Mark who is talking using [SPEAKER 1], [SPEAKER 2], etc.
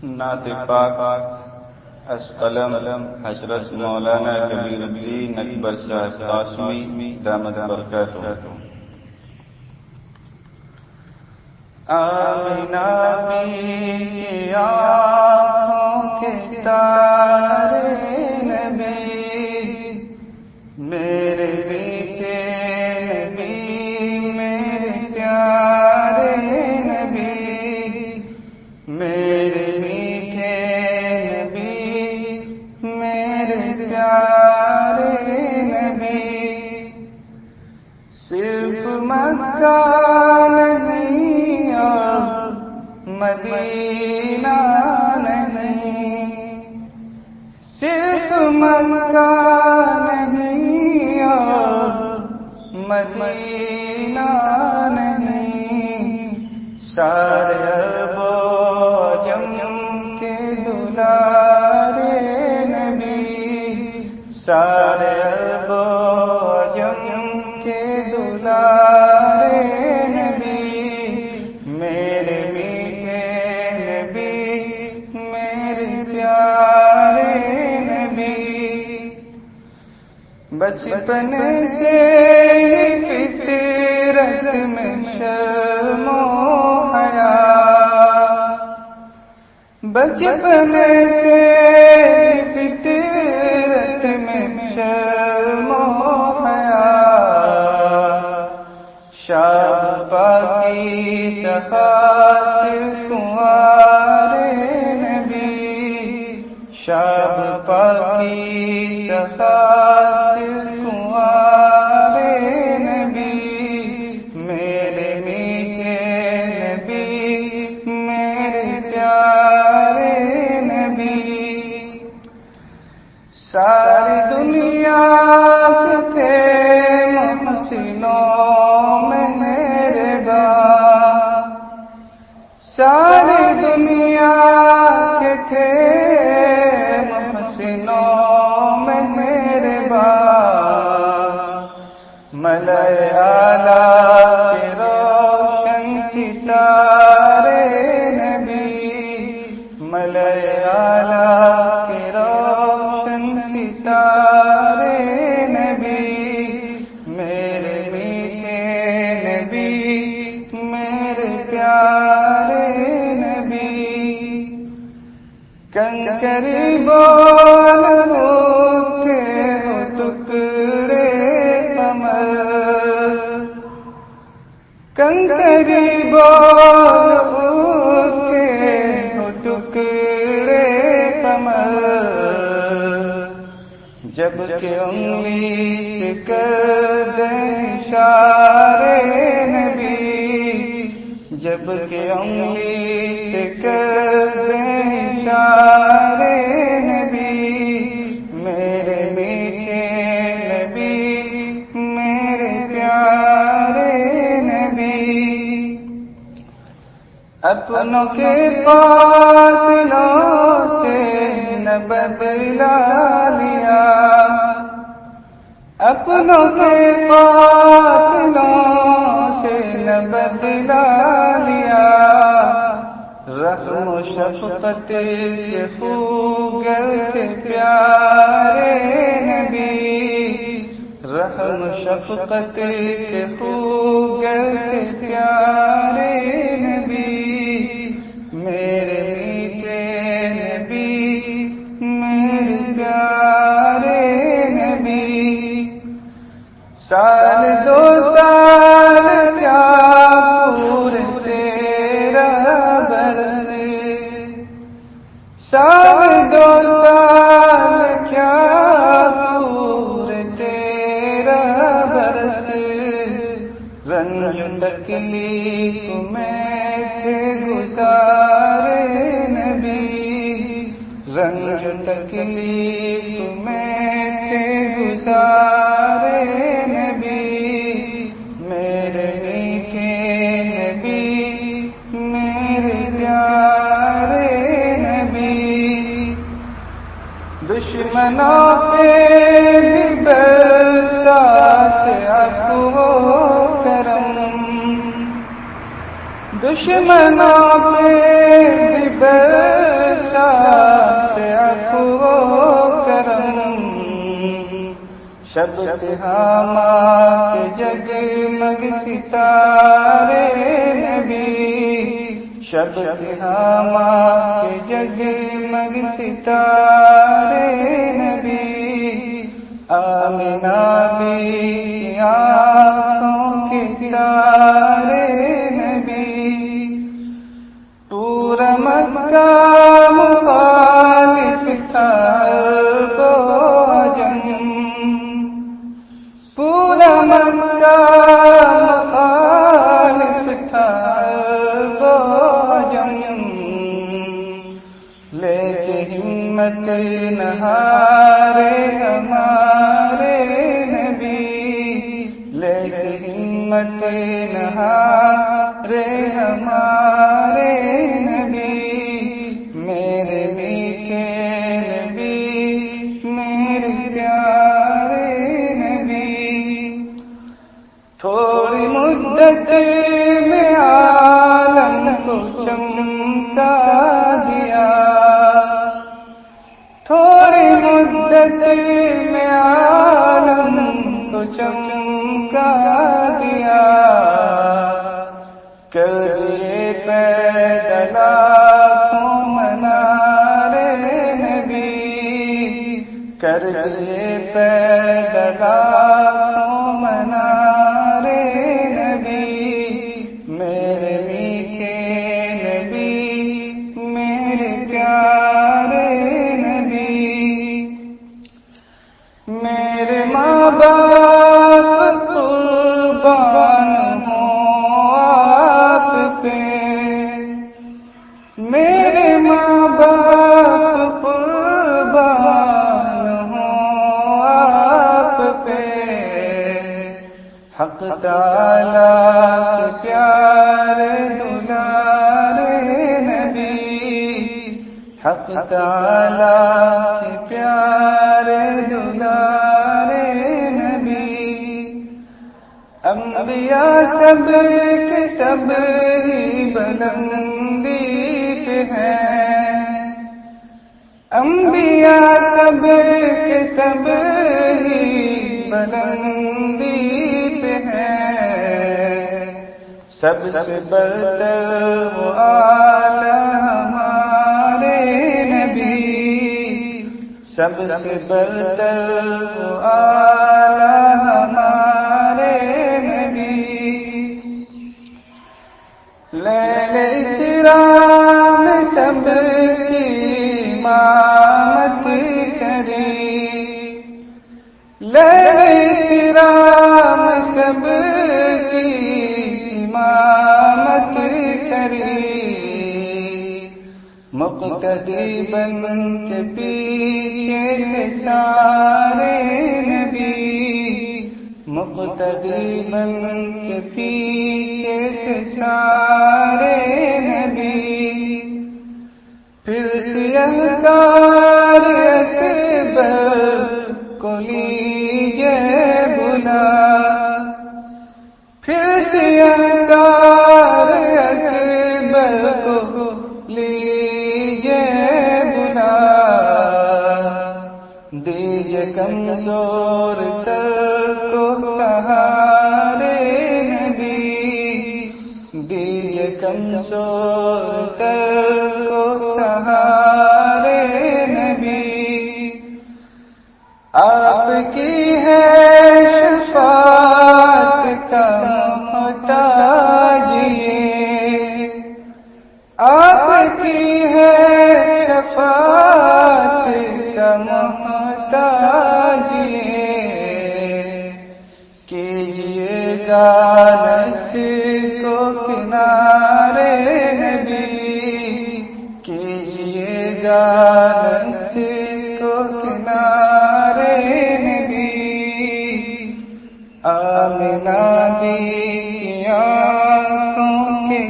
[SPEAKER 1] نعت پاک از قلم حضرت مولانا کبیر الدین اکبر صاحب قاسمی دامت برکاتہ۔ آمینہ کی آنکھوں کے تارے نبی، میرے میٹھے نبی، میرے پیارے نبی، میرے میٹھے نبی، میرے پیارے نبی، صرف مکہ نہیں اور مدینہ نہیں، صرف مکہ نہیں اور مدینہ نہیں، سارے عرب و عجم کے دلارے نبی، سارے عرب و عجم کے دلارے نبی، میرے میٹھے نبی، میرے پیارے نبی، بچپن سے فطرت میں شرم و حیا، بچپن سے فطرت میں شرم و حیا، شاب پاکی سخاطر کنوارے نبی، شاب پاکی سخاطر کنوارے نبی، میرے میٹھے نبی، میرے پیارے نبی، ساری دنیا کے تھے محسنوں میں میرے باپ، ساری دنیا کے تھے محسنوں میں میرے باپ، ملائے اعلیٰ کے روشن ستارے نبی، ملائے اعلیٰ کے روشن ستارے نبی، میرے میٹھے نبی، میرے پیارے نبی، کنکری بول اٹھے ہو ٹکڑے کمر، کنکری بول اٹھے ہو ٹکڑے کمر، جب کہ انگلی سے کر دیں اشارے نبی، جب کہ انگلی سے کر دیں اشارے نبی، میرے میٹھے نبی، میرے پیارے نبی، اپنوں کے قاتلوں سے نہ بدلا لیا، اپنوں کے قاتلوں سے نہ بدلا لیا، رحم و شفقت کے خوگر کے پیارے نبی، رحم و شفقت کے خوگر کے پیارے نبی، میرے میٹھے نبی، میرے پیارے نبی، سال دو سال کیا پورے تیرا برس، سال دو سال کیا پورے تیرا برس، رنج تکلیف میں تھے گزارے نبی، رنج تکلیف میں تھے گزارے نبی، میرے میٹھے نبی، میرے پیارے نبی، دشمنوں پہ بھی برسات عفو و کرم، دشمنوں پہ بھی برسات شب تہامہ کے جگمگ ستارے نبی، شب تہامہ کے جگمگ ستارے نبی، آمنہ بھی آنکھوں کے تارے نبی، پورا مکہ مخالف تھا عرب و عجم، پورا مکہ مخالف تھا عرب و عجم، لے کے ہمت نہارے ہمارے نبی، لے کے ہمت نہارے ہمارے نبی، میرے میٹھے نبی، میرے پیارے نبی، تھوڑی مدت میں عالم کو چمکا دیا، تھوڑی مدت میں عالم کو چمکا دیا، کر دیے پیدا لاکھوں منارے نبی، کر دیے پیدا لاکھوں منارے نبی، میرے میٹھے نبی، میرے پیارے نبی، میرے ماں باپ قربان ہوں آپ پہ، میرے ماں باپ قربان ہوں آپ پہ، حق تعالیٰ کے پیارے دلارے نبی، حق تعالیٰ کے پیارے دلارے نبی، انبیاء سب کے سب ہی بلندی پہ ہیں، انبیاء سب کے سب ہی بلندی پہ ہیں، سب سے برتر وہ اعلیٰ ہمارے نبی، سب سے برتر وہ اعلیٰ ہمارے نبی، لیل اسراء میں سب کی امامت کری، لیل اسراء میں سب کی امامت کری، مقتدی بن کے پیچھے سارے نبی، مقتدی بن کے پیچھے سارے نبی، پھر سیہکار اکبر کو لیجے بلا، پھر سیہکار اکبر کو لیجے بلا، دیجے کمزور تر کو سہارے نبی، دیجے کمزور تر کو سہارے نبی، آپ کی ہے شفاعت کا محتاج یہ، آپ کی ہے شفاعت کا محتاج یہ، کیجیے گا نس کو کنارے نبی، کیجیے گا نس کو کنارے نبی، آمنہ بھی آنکھوں کے